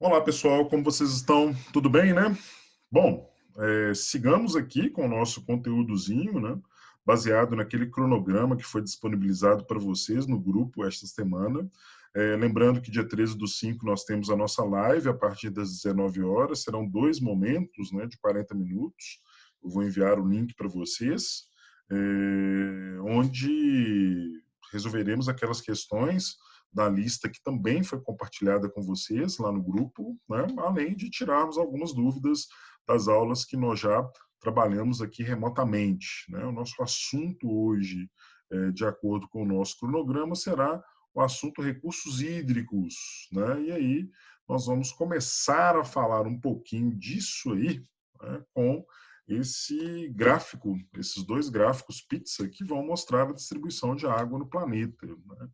Olá, pessoal, como vocês estão? Tudo bem, né? Bom, sigamos aqui com o nosso conteúdozinho, né? Baseado naquele cronograma que foi disponibilizado para vocês no grupo esta semana. Lembrando que dia 13/5 nós temos a nossa live a partir das 19 horas. Serão dois momentos, né, de 40 minutos. Eu vou enviar o link para vocês, onde resolveremos aquelas questões da lista que também foi compartilhada com vocês lá no grupo, né? Além de tirarmos algumas dúvidas das aulas que nós já trabalhamos aqui remotamente, né? O nosso assunto hoje, de acordo com o nosso cronograma, será o assunto recursos hídricos, né? E aí nós vamos começar a falar um pouquinho disso aí, né, com esse gráfico, esses dois gráficos pizza que vão mostrar a distribuição de água no planeta, né?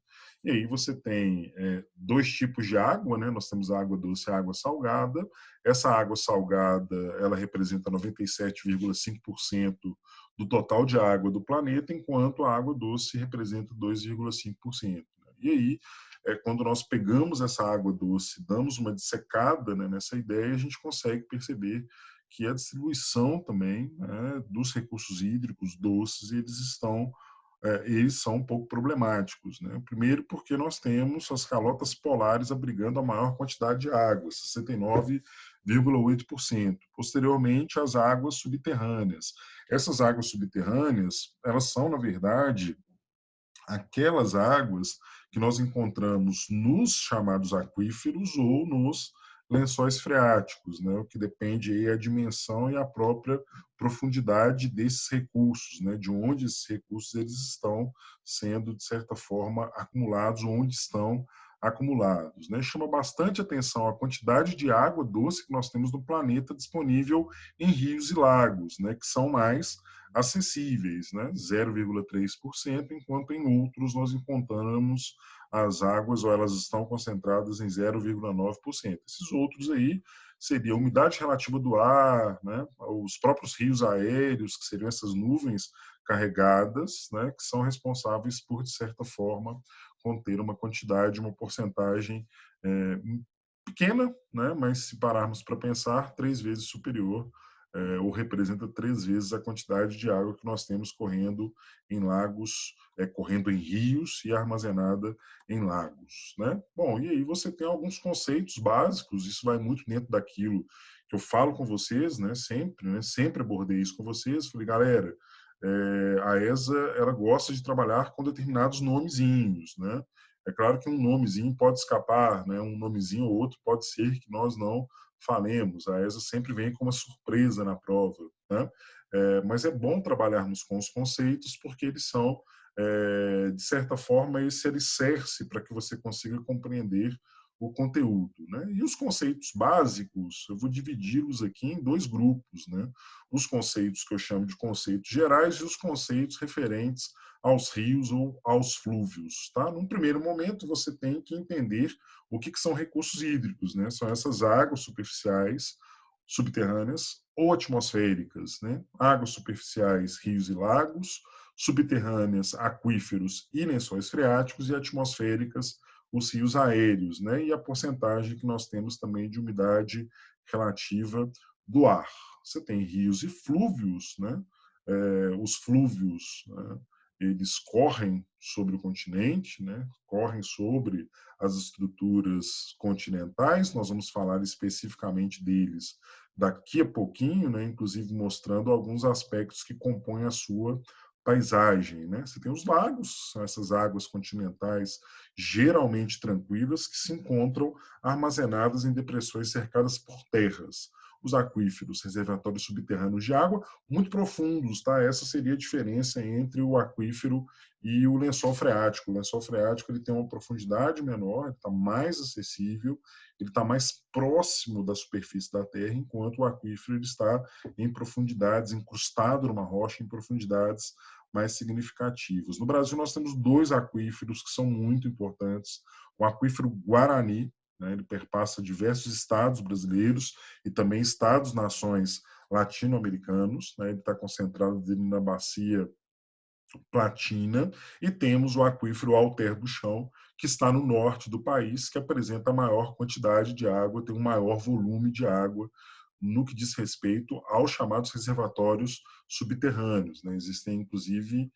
E aí você tem dois tipos de água, né? Nós temos a água doce e a água salgada. Essa água salgada, ela representa 97,5% do total de água do planeta, enquanto a água doce representa 2,5%. E aí, quando nós pegamos essa água doce, damos uma dissecada, né, nessa ideia, a gente consegue perceber que a distribuição também, né, dos recursos hídricos doces, eles são um pouco problemáticos, né? Primeiro porque nós temos as calotas polares abrigando a maior quantidade de água, 69,8%. Posteriormente, as águas subterrâneas. Essas águas subterrâneas, elas são, na verdade, aquelas águas que nós encontramos nos chamados aquíferos ou nos lençóis freáticos, né? O que depende aí é a dimensão e a própria profundidade desses recursos, né? De onde esses recursos eles estão sendo, de certa forma, acumulados, onde estão acumulados, né? Chama bastante atenção a quantidade de água doce que nós temos no planeta disponível em rios e lagos, né? Que são mais acessíveis, né? 0,3%, enquanto em outros nós encontramos as águas ou elas estão concentradas em 0,9%. Esses outros aí seria a umidade relativa do ar, né? Os próprios rios aéreos, que seriam essas nuvens carregadas, né? Que são responsáveis por, de certa forma, conter uma quantidade, uma porcentagem pequena, né? Mas se pararmos para pensar, 3 vezes superior, ou representa 3 vezes a quantidade de água que nós temos correndo em lagos, correndo em rios e armazenada em lagos, né? Bom, e aí você tem alguns conceitos básicos, isso vai muito dentro daquilo que eu falo com vocês, né? Sempre abordei isso com vocês, falei, galera, a ESA, ela gosta de trabalhar com determinados nomezinhos, né? É claro que um nomezinho pode escapar, né? Um nomezinho ou outro pode ser que nós não falemos. A ESA sempre vem com uma surpresa na prova, né? Mas é bom trabalharmos com os conceitos porque eles são, de certa forma, esse alicerce para que você consiga compreender o conteúdo, né? E os conceitos básicos, eu vou dividi-los aqui em dois grupos, né? Os conceitos que eu chamo de conceitos gerais e os conceitos referentes aos rios ou aos flúvios, tá? Num primeiro momento, você tem que entender o que são recursos hídricos, né? São essas águas superficiais, subterrâneas ou atmosféricas, né? Águas superficiais, rios e lagos, subterrâneas, aquíferos e lençóis freáticos, e atmosféricas, os rios aéreos, né? E a porcentagem que nós temos também de umidade relativa do ar. Você tem rios e flúvios, né? Os flúvios, né, eles correm sobre o continente, né? Correm sobre as estruturas continentais. Nós vamos falar especificamente deles daqui a pouquinho, né? Inclusive mostrando alguns aspectos que compõem a sua paisagem, né? Você tem os lagos, são essas águas continentais geralmente tranquilas que se encontram armazenadas em depressões cercadas por terras. Os aquíferos, reservatórios subterrâneos de água, muito profundos, tá? Essa seria a diferença entre o aquífero e o lençol freático. O lençol freático ele tem uma profundidade menor, ele está mais acessível, ele está mais próximo da superfície da Terra, enquanto o aquífero ele está em profundidades, incrustado numa rocha, em profundidades mais significativas. No Brasil, nós temos dois aquíferos que são muito importantes. O aquífero Guarani, né, ele perpassa diversos estados brasileiros e também estados-nações latino-americanos, né, ele está concentrado na bacia Platina, e temos o aquífero Alter do Chão, que está no norte do país, que apresenta a maior quantidade de água, tem um maior volume de água no que diz respeito aos chamados reservatórios subterrâneos, né? Existem, inclusive,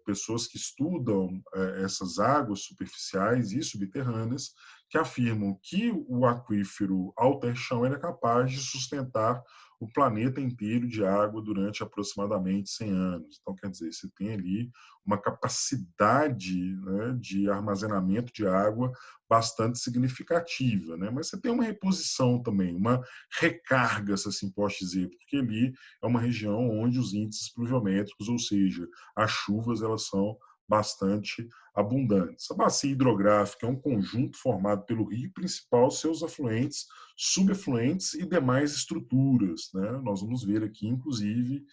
pessoas que estudam essas águas superficiais e subterrâneas que afirmam que o aquífero alto-chão é capaz de sustentar o planeta inteiro de água durante aproximadamente 100 anos. Então, quer dizer, você tem ali uma capacidade, né, de armazenamento de água bastante significativa, né? Mas você tem uma reposição também, uma recarga, se assim posso dizer, porque ali é uma região onde os índices pluviométricos, ou seja, as chuvas, elas são bastante abundantes. A bacia hidrográfica é um conjunto formado pelo rio principal, seus afluentes, subafluentes e demais estruturas, né? Nós vamos ver aqui, inclusive,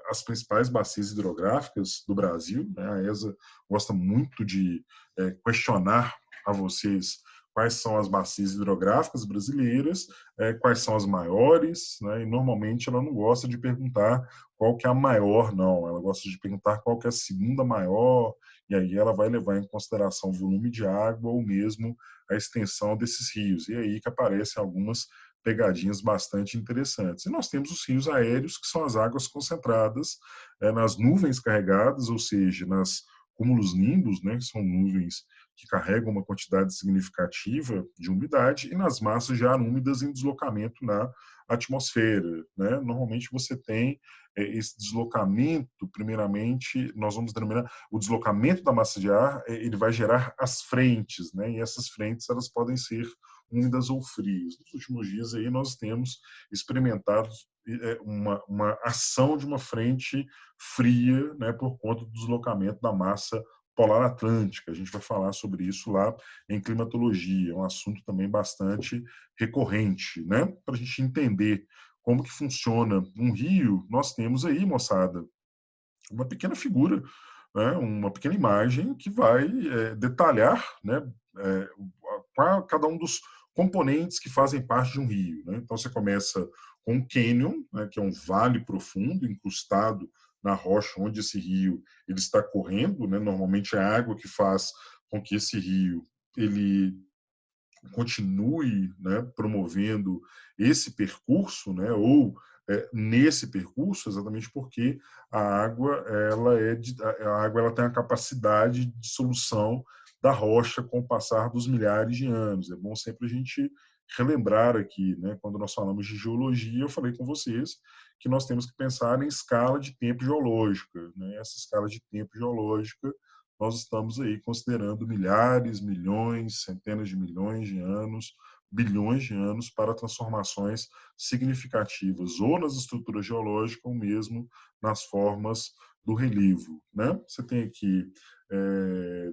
as principais bacias hidrográficas do Brasil, né? A ESA gosta muito de questionar a vocês quais são as bacias hidrográficas brasileiras, quais são as maiores, né? E normalmente ela não gosta de perguntar qual que é a maior, não. Ela gosta de perguntar qual que é a segunda maior, e aí ela vai levar em consideração o volume de água ou mesmo a extensão desses rios. E aí que aparecem algumas pegadinhas bastante interessantes. E nós temos os rios aéreos, que são as águas concentradas nas nuvens carregadas, ou seja, nas cúmulos nimbus, né, que são nuvens que carregam uma quantidade significativa de umidade, e nas massas de ar úmidas em deslocamento na atmosfera, né? Normalmente você tem esse deslocamento, primeiramente, nós vamos denominar o deslocamento da massa de ar, ele vai gerar as frentes, né? E essas frentes, elas podem ser úmidas ou frias. Nos últimos dias aí nós temos experimentado uma ação de uma frente fria, né, por conta do deslocamento da massa polar atlântica. A gente vai falar sobre isso lá em climatologia, é um assunto também bastante recorrente, né? Para a gente entender como que funciona um rio, nós temos aí, moçada, uma pequena figura, né, uma pequena imagem que vai detalhar, né, cada um dos componentes que fazem parte de um rio, né? Então você começa com um cânion, né, que é um vale profundo incrustado na rocha onde esse rio ele está correndo, né? Normalmente é a água que faz com que esse rio ele continue, né, promovendo esse percurso, né, ou nesse percurso, exatamente porque a água ela tem a capacidade de dissolução da rocha com o passar dos milhares de anos. É bom sempre a gente relembrar aqui, né, quando nós falamos de geologia, eu falei com vocês que nós temos que pensar em escala de tempo geológica, né? Essa escala de tempo geológica nós estamos aí considerando milhares, milhões, centenas de milhões de anos, bilhões de anos para transformações significativas, ou nas estruturas geológicas, ou mesmo nas formas do relevo, né? Você tem aqui,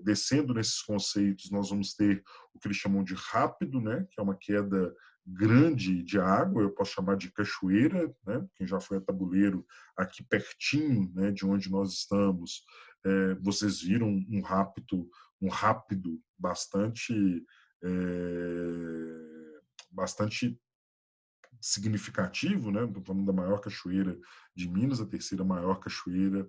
descendo nesses conceitos, nós vamos ter o que eles chamam de rápido, né? Que é uma queda grande de água, eu posso chamar de cachoeira, né? Quem já foi a Tabuleiro, aqui pertinho, né, de onde nós estamos, vocês viram um rápido bastante significativo, né? Estou falando da maior cachoeira de Minas, a terceira maior cachoeira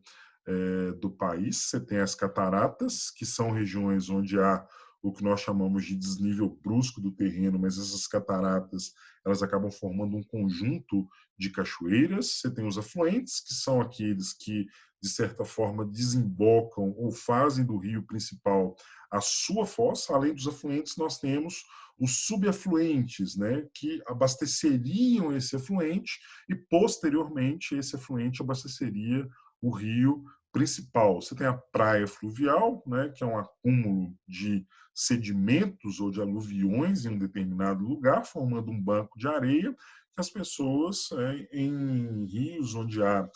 do país. Você tem as cataratas, que são regiões onde há o que nós chamamos de desnível brusco do terreno, mas essas cataratas elas acabam formando um conjunto de cachoeiras. Você tem os afluentes, que são aqueles que, de certa forma, desembocam ou fazem do rio principal a sua fossa. Além dos afluentes, nós temos os subafluentes, né, que abasteceriam esse afluente e, posteriormente, esse afluente abasteceria o rio principal. Você tem a praia fluvial, né, que é um acúmulo de sedimentos ou de aluviões em um determinado lugar, formando um banco de areia que as pessoas, em rios onde há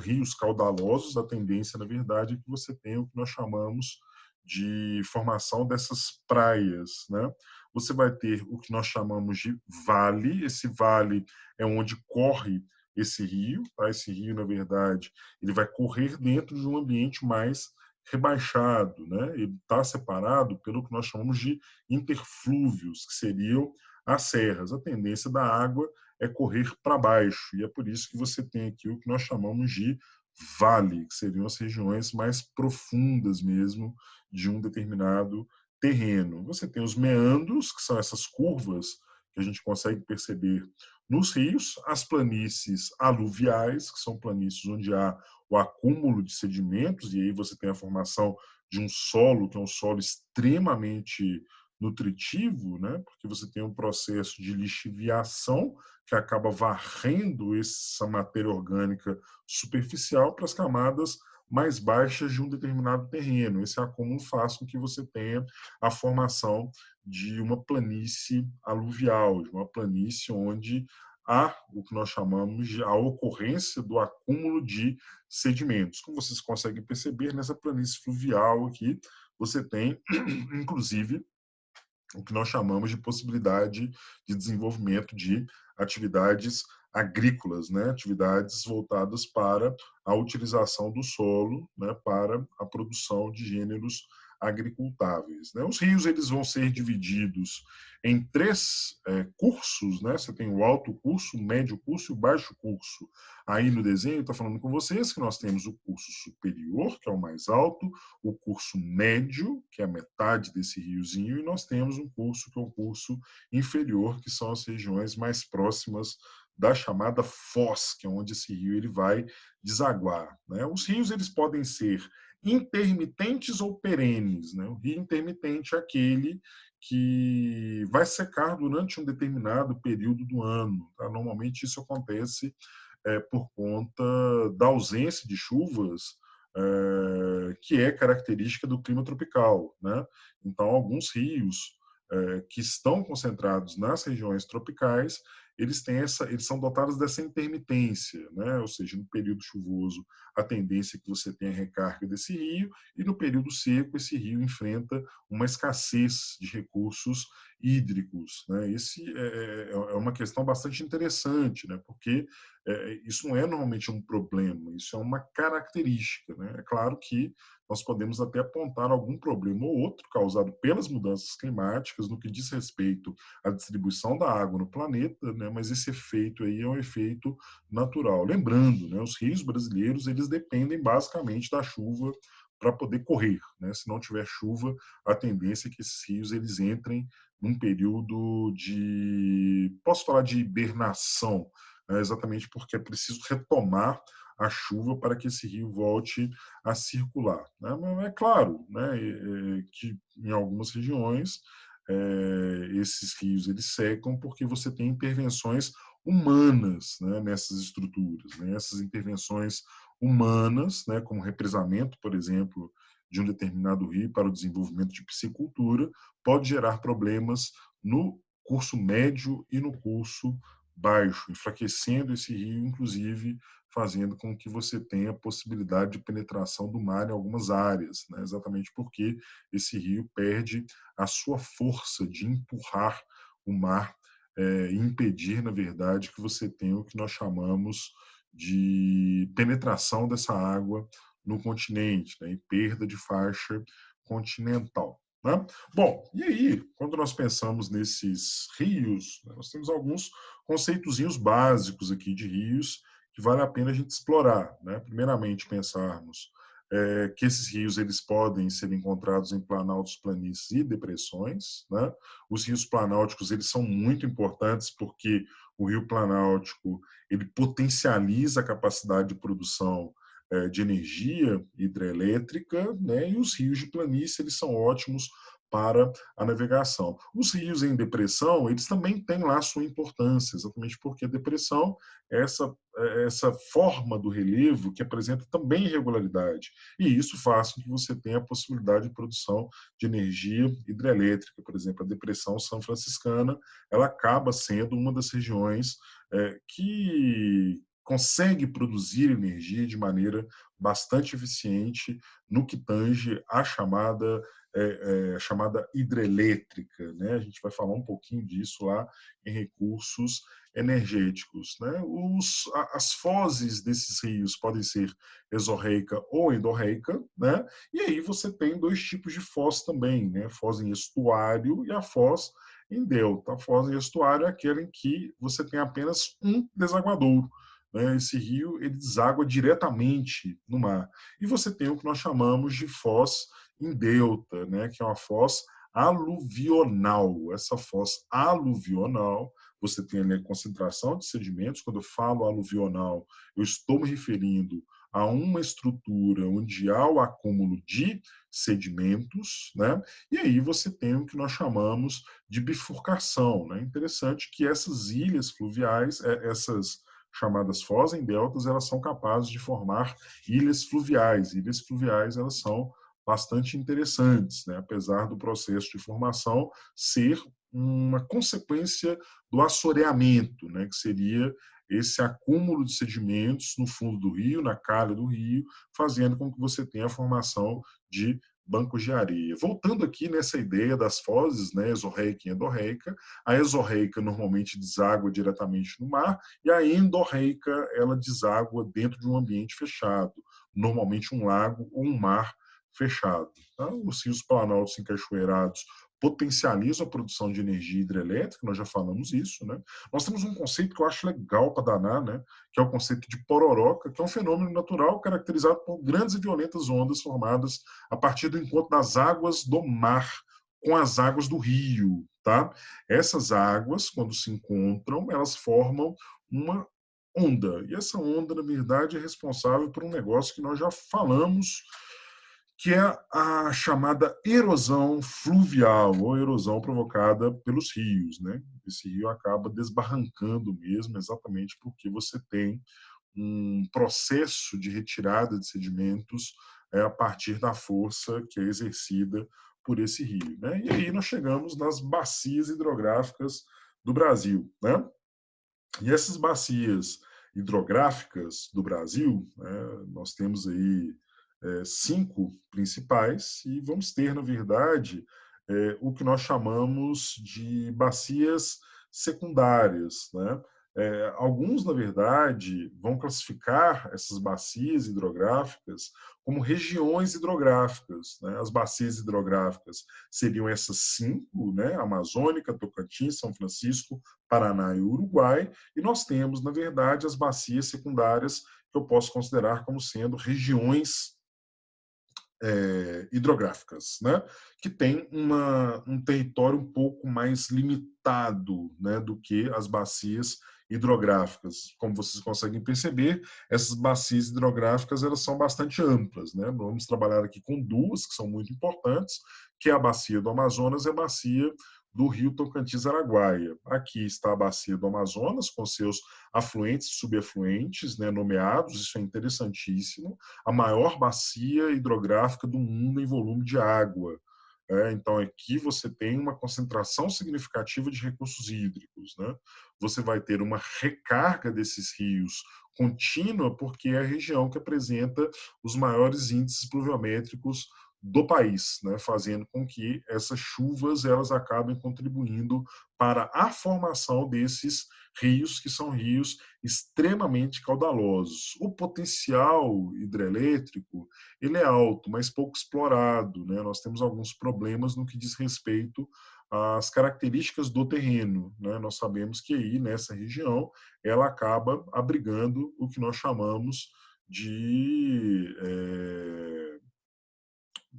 rios caudalosos, a tendência, na verdade, é que você tenha o que nós chamamos de formação dessas praias, né? Você vai ter o que nós chamamos de vale. Esse vale é onde corre esse rio, tá? Esse rio, na verdade, ele vai correr dentro de um ambiente mais rebaixado, né? Ele está separado pelo que nós chamamos de interflúvios, que seriam as serras. A tendência da água é correr para baixo, e é por isso que você tem aqui o que nós chamamos de vale, que seriam as regiões mais profundas mesmo de um determinado terreno. Você tem os meandros, que são essas curvas que a gente consegue perceber nos rios, as planícies aluviais, que são planícies onde há o acúmulo de sedimentos, e aí você tem a formação de um solo, que é um solo extremamente nutritivo, né? Porque você tem um processo de lixiviação que acaba varrendo essa matéria orgânica superficial para as camadas mais baixas de um determinado terreno. Esse acúmulo faz com que você tenha a formação de uma planície aluvial, de uma planície onde há o que nós chamamos de a ocorrência do acúmulo de sedimentos. Como vocês conseguem perceber, nessa planície fluvial aqui, você tem, inclusive, o que nós chamamos de possibilidade de desenvolvimento de atividades agrícolas, né? Atividades voltadas para a utilização do solo, né? Para a produção de gêneros agricultáveis, né? Os rios eles vão ser divididos em três cursos, né? Você tem o alto curso, o médio curso e o baixo curso. Aí no desenho está falando com vocês que nós temos o curso superior, que é o mais alto, o curso médio, que é a metade desse riozinho, e nós temos um curso que é o curso inferior, que são as regiões mais próximas da chamada foz, que é onde esse rio ele vai desaguar, né? Os rios eles podem ser intermitentes ou perenes, né? O rio intermitente é aquele que vai secar durante um determinado período do ano, tá? Normalmente isso acontece por conta da ausência de chuvas que é característica do clima tropical, né? Então, alguns rios que estão concentrados nas regiões tropicais, eles são dotados dessa intermitência, né? Ou seja, no período chuvoso, a tendência é que você tenha recarga desse rio, e no período seco, esse rio enfrenta uma escassez de recursos hídricos, né? Esse é uma questão bastante interessante, né? Porque isso não é normalmente um problema, isso é uma característica, né? É claro que nós podemos até apontar algum problema ou outro causado pelas mudanças climáticas no que diz respeito à distribuição da água no planeta, né? Mas esse efeito aí é um efeito natural. Lembrando, né? Os rios brasileiros eles dependem basicamente da chuva para poder correr, né? Se não tiver chuva, a tendência é que esses rios eles entrem num período de, posso falar de hibernação, né? Exatamente porque é preciso retomar a chuva para que esse rio volte a circular, né? Mas é claro, né, que em algumas regiões esses rios eles secam porque você tem intervenções humanas, né, nessas estruturas, né? Essas intervenções humanas, né, como represamento, por exemplo, de um determinado rio para o desenvolvimento de piscicultura, pode gerar problemas no curso médio e no curso baixo, enfraquecendo esse rio, inclusive fazendo com que você tenha possibilidade de penetração do mar em algumas áreas, né? Exatamente porque esse rio perde a sua força de empurrar o mar e impedir, na verdade, que você tenha o que nós chamamos de penetração dessa água no continente, né? E perda de faixa continental. Né? Bom, e aí, quando nós pensamos nesses rios, né, nós temos alguns conceitozinhos básicos aqui de rios que vale a pena a gente explorar, né? Primeiramente, pensarmos que esses rios eles podem ser encontrados em planaltos, planícies e depressões, né? Os rios planálticos eles são muito importantes porque o rio planáltico ele potencializa a capacidade de produção de energia hidrelétrica, né? E os rios de planície eles são ótimos para a navegação. Os rios em depressão, eles também têm lá sua importância, exatamente porque a depressão é essa forma do relevo que apresenta também irregularidade. E isso faz com que você tenha a possibilidade de produção de energia hidrelétrica. Por exemplo, a depressão São Franciscana, ela acaba sendo uma das regiões que consegue produzir energia de maneira bastante eficiente no que tange a chamada hidrelétrica, né? A gente vai falar um pouquinho disso lá em recursos energéticos, né? As fozes desses rios podem ser exorreica ou endorreica, né? E aí você tem dois tipos de foz também, né? Foz em estuário e a foz em delta. A foz em estuário é aquela em que você tem apenas um desaguadouro, né, esse rio ele deságua diretamente no mar. E você tem o que nós chamamos de foz em delta, né, que é uma foz aluvional. Essa foz aluvional, você tem ali a concentração de sedimentos. Quando eu falo aluvional, eu estou me referindo a uma estrutura onde há o acúmulo de sedimentos, né? E aí você tem o que nós chamamos de bifurcação, né? Interessante que essas ilhas fluviais, essas chamadas foz em deltas, elas são capazes de formar ilhas fluviais. Ilhas fluviais, elas são bastante interessantes, né? Apesar do processo de formação ser uma consequência do assoreamento, né? Que seria esse acúmulo de sedimentos no fundo do rio, na calha do rio, fazendo com que você tenha a formação de bancos de areia. Voltando aqui nessa ideia das fozes, né, exorreica e endorreica, a exorreica normalmente deságua diretamente no mar e a endorreica ela deságua dentro de um ambiente fechado, normalmente um lago ou um mar fechado. Então, os rios planaltos encachoeirados potencializam a produção de energia hidrelétrica, nós já falamos isso, né? Nós temos um conceito que eu acho legal para danar, né? Que é o conceito de pororoca, que é um fenômeno natural caracterizado por grandes e violentas ondas formadas a partir do encontro das águas do mar com as águas do rio, tá? Essas águas, quando se encontram, elas formam uma onda. E essa onda, na verdade, é responsável por um negócio que nós já falamos, que é a chamada erosão fluvial, ou erosão provocada pelos rios, né? Esse rio acaba desbarrancando mesmo, exatamente porque você tem um processo de retirada de sedimentos a partir da força que é exercida por esse rio, né? E aí nós chegamos nas bacias hidrográficas do Brasil, né? E essas bacias hidrográficas do Brasil, né, nós temos aí 5 principais e vamos ter, na verdade, o que nós chamamos de bacias secundárias, né? Alguns, na verdade, vão classificar essas bacias hidrográficas como regiões hidrográficas, né? As bacias hidrográficas seriam essas 5, né? Amazônica, Tocantins, São Francisco, Paraná e Uruguai, e nós temos, na verdade, as bacias secundárias que eu posso considerar como sendo regiões hidrográficas, né? Que tem um território um pouco mais limitado, né, do que as bacias hidrográficas. Como vocês conseguem perceber, essas bacias hidrográficas elas são bastante amplas, né? Vamos trabalhar aqui com duas que são muito importantes, que é a bacia do Amazonas e a bacia do Rio Tocantins-Araguaia. Aqui está a bacia do Amazonas com seus afluentes e subafluentes, né, nomeados, isso é interessantíssimo, a maior bacia hidrográfica do mundo em volume de água. Então, aqui você tem uma concentração significativa de recursos hídricos, né? Você vai ter uma recarga desses rios contínua, porque é a região que apresenta os maiores índices pluviométricos do país, né? Fazendo com que essas chuvas elas acabem contribuindo para a formação desses rios, que são rios extremamente caudalosos. O potencial hidrelétrico ele é alto, mas pouco explorado, né? Nós temos alguns problemas no que diz respeito às características do terreno, né? Nós sabemos que aí nessa região ela acaba abrigando o que nós chamamos de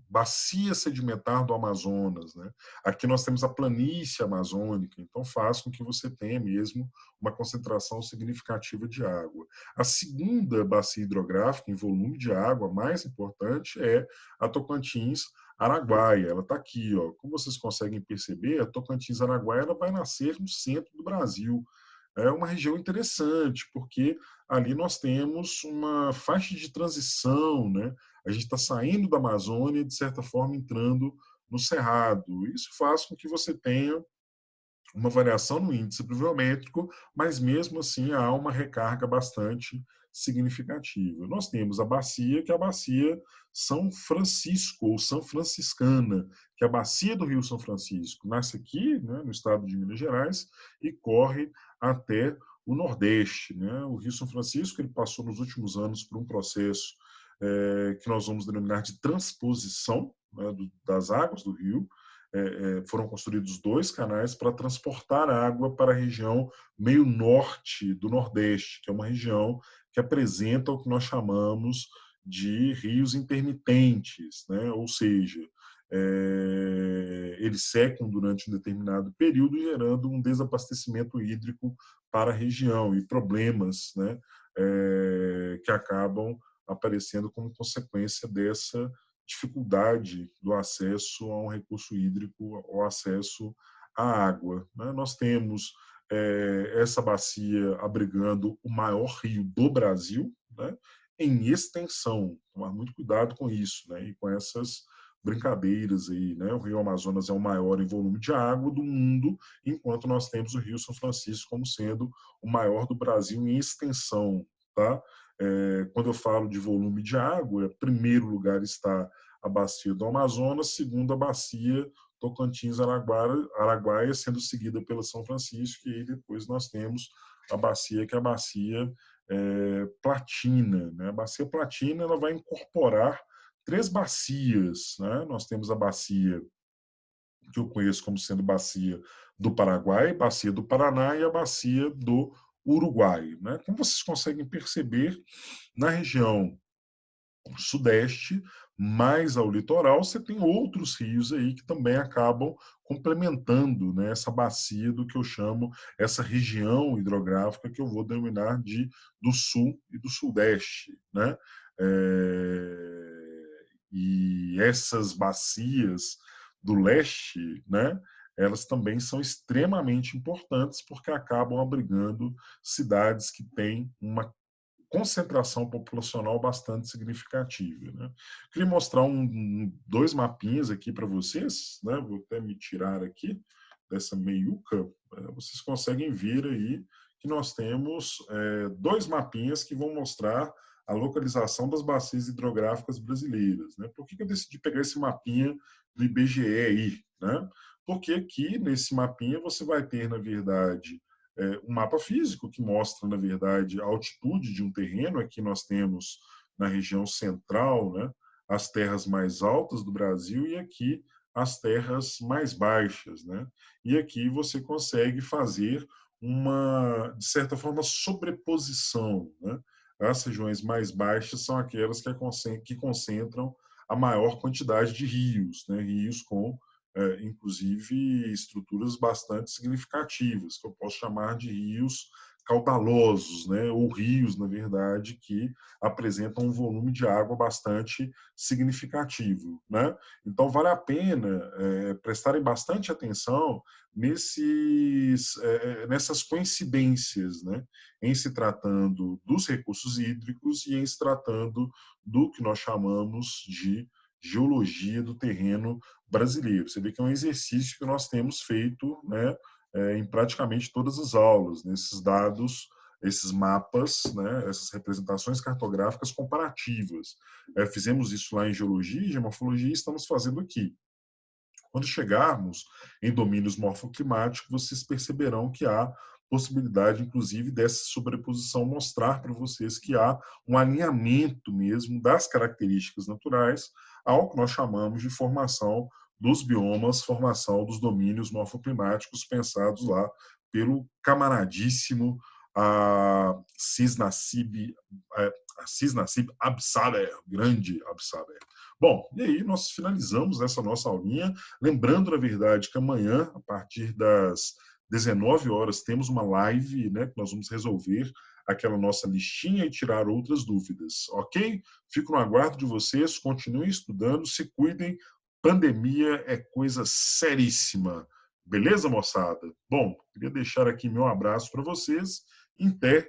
bacia sedimentar do Amazonas, né? Aqui nós temos a planície amazônica, então faz com que você tenha mesmo uma concentração significativa de água. A segunda bacia hidrográfica em volume de água mais importante é a Tocantins Araguaia. Ela está aqui, ó. Como vocês conseguem perceber, a Tocantins Araguaia ela vai nascer no centro do Brasil. É uma região interessante, porque ali nós temos uma faixa de transição, né? A gente está saindo da Amazônia, de certa forma, entrando no Cerrado. Isso faz com que você tenha uma variação no índice pluviométrico, mas mesmo assim há uma recarga bastante significativa. Nós temos a bacia, que é a bacia São Francisco, ou São Franciscana, que é a bacia do Rio São Francisco. Nasce aqui, né, no estado de Minas Gerais, e corre até o Nordeste. Né? O Rio São Francisco ele passou nos últimos anos por um processo que nós vamos denominar de transposição, né, das águas do rio. foram construídos 2 canais para transportar água para a região meio norte do Nordeste, que é uma região que apresenta o que nós chamamos de rios intermitentes, né? Ou seja, eles secam durante um determinado período, gerando um desabastecimento hídrico para a região e problemas, né, que acabam aparecendo como consequência dessa dificuldade do acesso a um recurso hídrico, ao acesso à água, né? Nós temos essa bacia abrigando o maior rio do Brasil, né, em extensão. Tomar muito cuidado com isso, né, e com essas brincadeiras aí, né? O Rio Amazonas é o maior em volume de água do mundo, enquanto nós temos o Rio São Francisco como sendo o maior do Brasil em extensão, tá? Quando eu falo de volume de água, em primeiro lugar está a bacia do Amazonas, segundo a bacia Tocantins-Araguaia, sendo seguida pela São Francisco, e aí depois nós temos a bacia que é a bacia Platina, né? A bacia Platina ela vai incorporar 3 bacias, né? Nós temos a bacia que eu conheço como sendo bacia do Paraguai, bacia do Paraná e a bacia do Uruguai, né? Como vocês conseguem perceber, na região sudeste, mais ao litoral, você tem outros rios aí que também acabam complementando, né, essa bacia do que eu chamo, essa região hidrográfica que eu vou denominar de do sul e do sudeste, né? E essas bacias do leste, né, elas também são extremamente importantes porque acabam abrigando cidades que têm uma concentração populacional bastante significativa, né? Queria mostrar 2 mapinhas aqui para vocês, né? Vou até me tirar aqui dessa meiuca, vocês conseguem ver aí que nós temos 2 mapinhas que vão mostrar a localização das bacias hidrográficas brasileiras, né? Por que eu decidi pegar esse mapinha do IBGE aí, né? Porque aqui nesse mapinha você vai ter, na verdade, um mapa físico que mostra, na verdade, a altitude de um terreno. Aqui nós temos, na região central, né, as terras mais altas do Brasil e aqui as terras mais baixas, né? E aqui você consegue fazer uma, de certa forma, sobreposição, né? As regiões mais baixas são aquelas que concentram a maior quantidade de rios, né? Rios com inclusive estruturas bastante significativas, que eu posso chamar de rios caudalosos, né? Ou rios, na verdade, que apresentam um volume de água bastante significativo, né? Então, vale a pena prestarem bastante atenção nessas coincidências, né? Em se tratando dos recursos hídricos e em se tratando do que nós chamamos de geologia do terreno brasileiro. Você vê que é um exercício que nós temos feito, né, em praticamente todas as aulas, nesses dados, esses mapas, né, essas representações cartográficas comparativas. Fizemos isso lá em geologia e geomorfologia e estamos fazendo aqui. Quando chegarmos em domínios morfoclimáticos, vocês perceberão que há possibilidade, inclusive, dessa sobreposição mostrar para vocês que há um alinhamento mesmo das características naturais ao que nós chamamos de formação dos biomas, formação dos domínios morfoclimáticos pensados lá pelo camaradíssimo Cisnassib Absaber, grande Absaber. Bom, e aí nós finalizamos essa nossa aulinha. Lembrando, na verdade, que amanhã, a partir das 19 horas, temos uma live, né, que nós vamos resolver aquela nossa listinha e tirar outras dúvidas, ok? Fico no aguardo de vocês, continuem estudando, se cuidem, pandemia é coisa seríssima. Beleza, moçada? Bom, queria deixar aqui meu abraço para vocês. Até